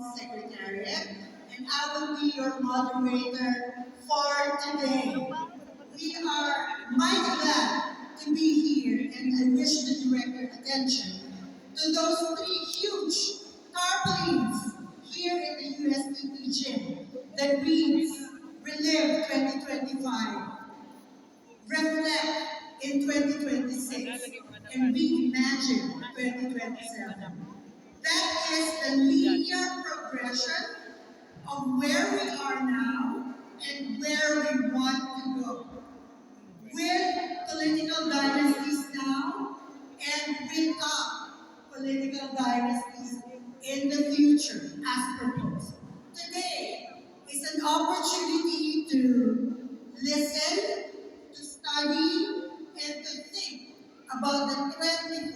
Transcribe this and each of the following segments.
Secretariat, and I will be your moderator for today. We are mighty glad to be here, and I wish to direct your attention to those three huge tarpaulins here in the USDP gym that reads Relive 2025, Reflect in 2026, and Reimagine 2027. That is the linear progression of where we are now and where we want to go. With political dynasties now and without political dynasties in the future as proposed. Today is an opportunity to listen, to study, and to think about the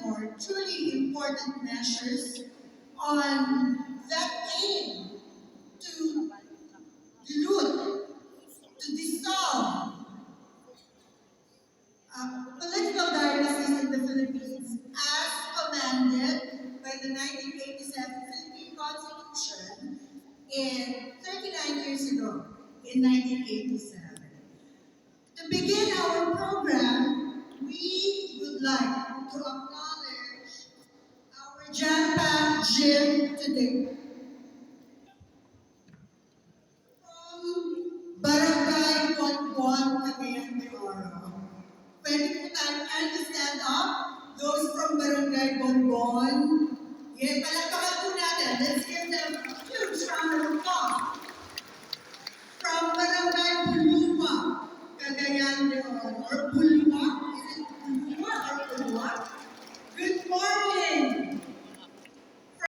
24 truly important measures on that aim to dilute, to dissolve political dynasties in the Philippines as commanded by the 1987 Philippine Constitution in 39 years ago, in 1987. To begin our program, we would like to acknowledge our jam-packed gym today. From Barangay Bonbon, Cagayan de Oro. Pwede po tayo to stand up. Those from Barangay Bonbon. Yeah, palakpakan po natin. Let's give them a huge round of applause.